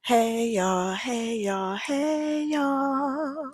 Hey y'all, hey y'all, hey y'all.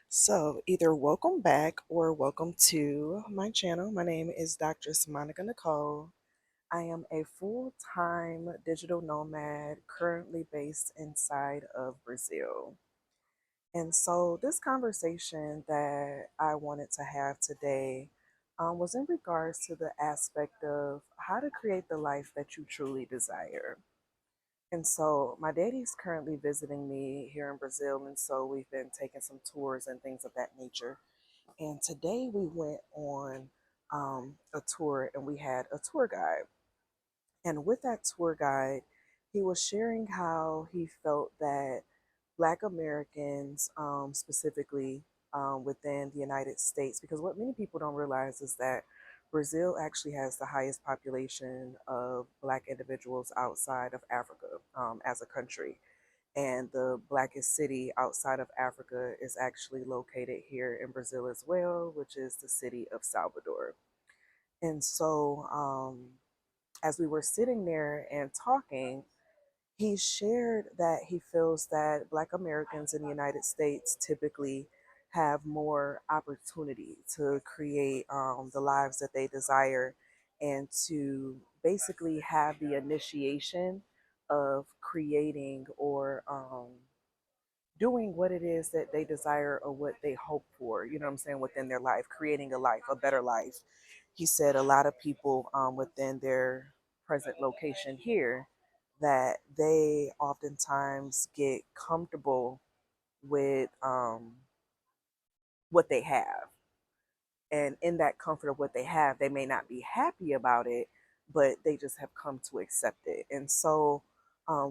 So, either welcome back or welcome to my channel. My name is Dr. Monica Nicole. I am a full time digital nomad currently based inside of Brazil. And so, this conversation that I wanted to have today was in regards to the aspect of how to create the life that you truly desire. And so my daddy's currently visiting me here in Brazil, and so we've been taking some tours and things of that nature. And today we went on a tour, and we had a tour guide. And with that tour guide, he was sharing how he felt that Black Americans, specifically within the United States, because what many people don't realize is that Brazil actually has the highest population of Black individuals outside of Africa as a country. And the blackest city outside of Africa is actually located here in Brazil as well, which is the city of Salvador. And so, as we were sitting there and talking, he shared that he feels that Black Americans in the United States typically have more opportunity to create the lives that they desire and to basically have the initiation of creating or doing what it is that they desire or what they hope for, you know what I'm saying, within their life, creating a life, a better life. He said a lot of people within their present location here that they oftentimes get comfortable with what they have. And in that comfort of what they have, they may not be happy about it, but they just have come to accept it. And so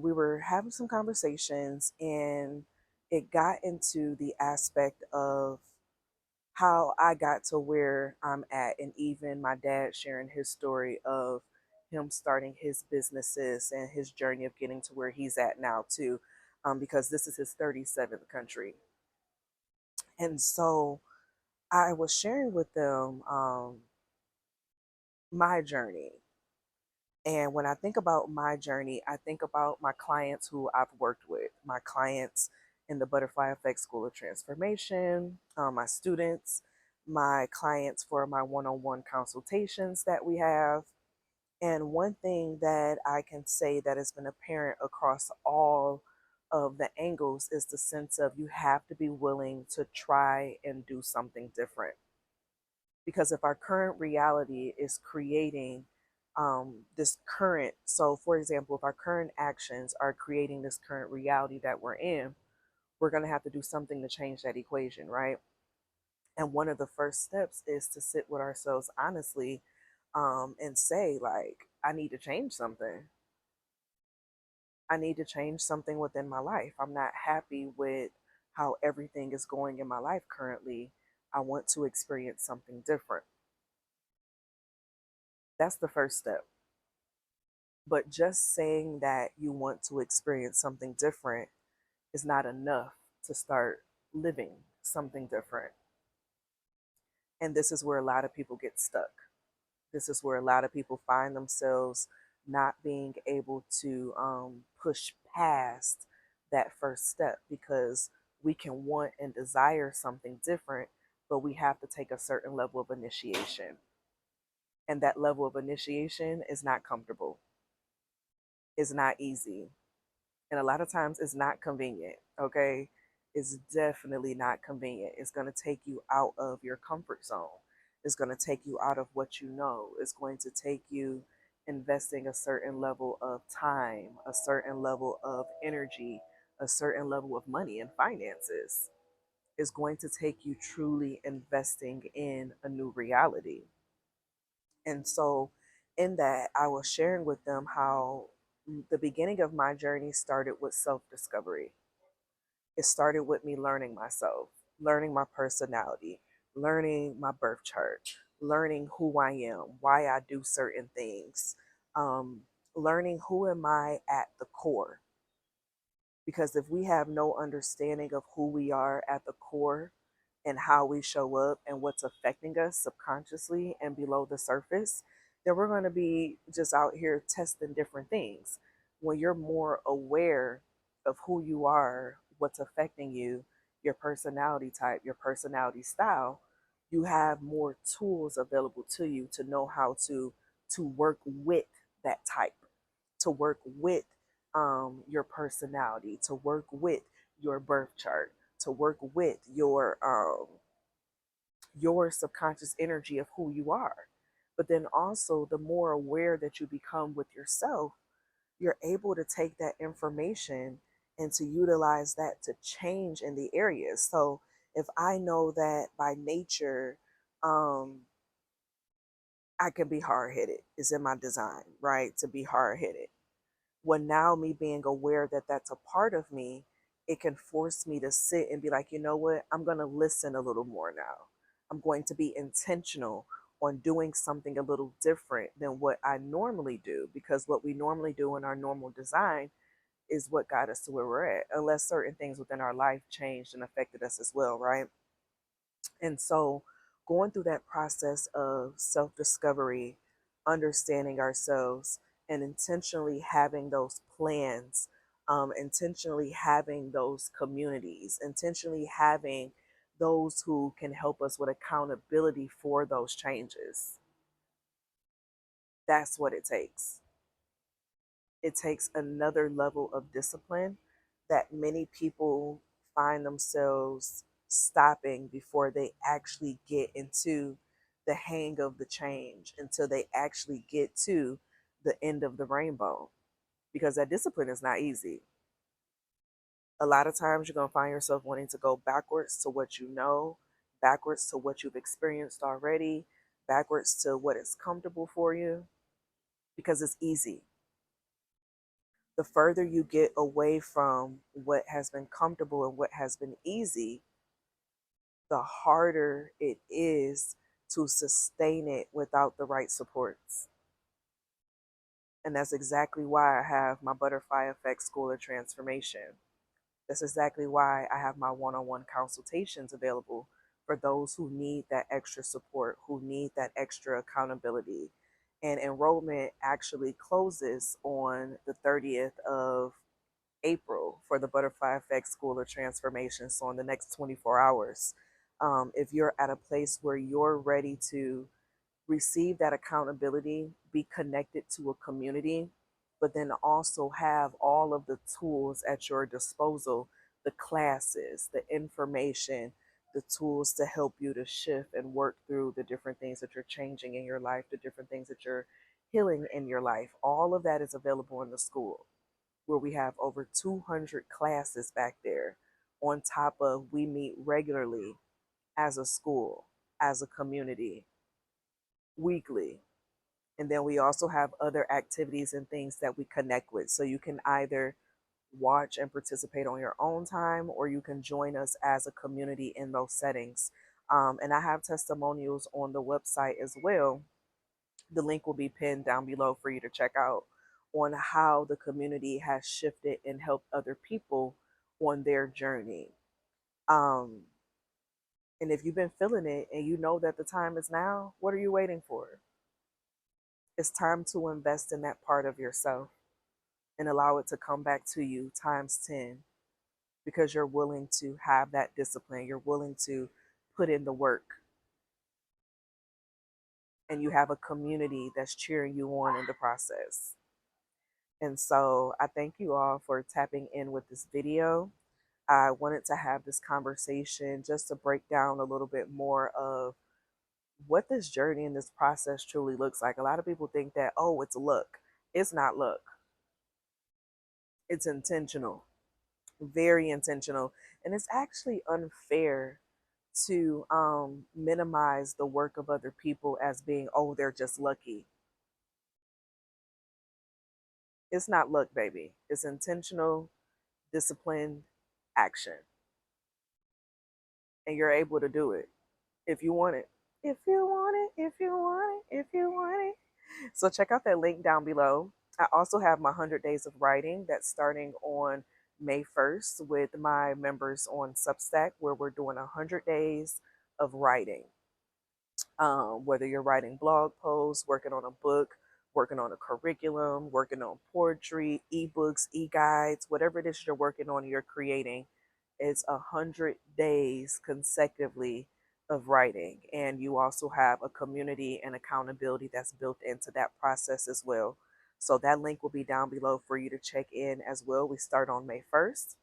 we were having some conversations, and it got into the aspect of how I got to where I'm at, and even my dad sharing his story of him starting his businesses and his journey of getting to where he's at now too, because this is his 37th country. And so I was sharing with them my journey. And when I think about my journey, I think about my clients who I've worked with, my clients in the Butterfly Effect School of Transformation, my students, my clients for my one on one consultations that we have. And one thing that I can say that has been apparent across all of the angles is the sense of you have to be willing to try and do something different. Because if our current reality is creating this current, so for example, if our current actions are creating this current reality that we're in, we're going to have to do something to change that equation, right? And one of the first steps is to sit with ourselves honestly and say, like, I need to change something. I need to change something within my life. I'm not happy with how everything is going in my life currently. I want to experience something different. That's the first step. But just saying that you want to experience something different is not enough to start living something different. And this is where a lot of people get stuck. This is where a lot of people find themselves not being able to push past that first step, because we can want and desire something different, but we have to take a certain level of initiation. And that level of initiation is not comfortable, it's not easy, and a lot of times it's not convenient. Okay, it's definitely not convenient. It's going to take you out of your comfort zone. It's going to take you out of what you know. It's going to take you investing a certain level of time, a certain level of energy, a certain level of money and finances. It's going to take you truly investing in a new reality. And so, in that, I was sharing with them how the beginning of my journey started with self discovery. It started with me learning myself, learning my personality, learning my birth chart, learning who I am, why I do certain things, um, learning who am I at the core. Because if we have no understanding of who we are at the core and how we show up and what's affecting us subconsciously and below the surface, then we're going to be just out here testing different things. When you're more aware of who you are, what's affecting you, your personality type, your personality style, you have more tools available to you to know how to work with that type, to work with your personality, to work with your birth chart, to work with your subconscious energy of who you are. But then also, the more aware that you become with yourself, you're able to take that information and to utilize that to change in the areas. So if I know that by nature, um, I can be hard headed, it's in my design, right? To be hard headed. Well, now me being aware that that's a part of me, it can force me to sit and be like, you know what? I'm going to listen a little more now. I'm going to be intentional on doing something a little different than what I normally do, because what we normally do in our normal design is what got us to where we're at, unless certain things within our life changed and affected us as well, right? And so, going through that process of self discovery, understanding ourselves, and intentionally having those plans, intentionally having those communities, intentionally having those who can help us with accountability for those changes. That's what it takes. It takes another level of discipline that many people find themselves stopping before they actually get into the hang of the change, until they actually get to the end of the rainbow, because that discipline is not easy. A lot of times you're going to find yourself wanting to go backwards to what you know, backwards to what you've experienced already, backwards to what is comfortable for you, because it's easy. The further you get away from what has been comfortable and what has been easy, the harder it is to sustain it without the right supports. And that's exactly why I have my Butterfly Effect School of Transformation. That's exactly why I have my one on one consultations available for those who need that extra support, who need that extra accountability. And enrollment actually closes on the 30th of April for the Butterfly Effect School of Transformation. So, in the next 24 hours, if you're at a place where you're ready to receive that accountability, be connected to a community, but then also have all of the tools at your disposal, the classes, the information, the tools to help you to shift and work through the different things that you're changing in your life, the different things that you're healing in your life. All of that is available in the school, where we have over 200 classes back there. On top of, we meet regularly as a school, as a community, weekly. And then we also have other activities and things that we connect with. So you can either watch and participate on your own time, or you can join us as a community in those settings. And I have testimonials on the website as well. The link will be pinned down below for you to check out, on how the community has shifted and helped other people on their journey. Um, and if you've been feeling it and you know that the time is now, what are you waiting for? It's time to invest in that part of yourself and allow it to come back to you times 10, because you're willing to have that discipline. You're willing to put in the work, and you have a community that's cheering you on in the process. And so I thank you all for tapping in with this video. I wanted to have this conversation just to break down a little bit more of what this journey and this process truly looks like. A lot of people think that, oh, it's luck. It's not luck, it's intentional, very intentional. And it's actually unfair to minimize the work of other people as being, oh, they're just lucky. It's not luck, baby. It's intentional, disciplined action. And you're able to do it if you want it. If you want it, if you want it, if you want it. So check out that link down below. I also have my 100 days of writing that's starting on May 1st with my members on Substack, where we're doing 100 days of writing. Whether you're writing blog posts, working on a book, working on a curriculum, working on poetry, ebooks, e-guides, whatever it is you're working on, you're creating, is 100 days consecutively of writing. And you also have a community and accountability that's built into that process as well. So that link will be down below for you to check in as well. We start on May 1st.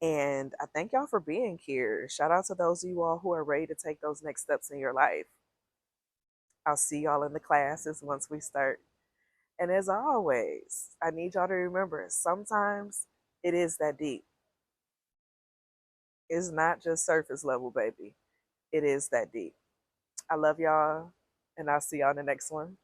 And I thank y'all for being here. Shout out to those of you all who are ready to take those next steps in your life. I'll see y'all in the classes once we start. And as always, I need y'all to remember sometimes it is that deep. It's not just surface level, baby. It is that deep. I love y'all, and I'll see y'all in the next one.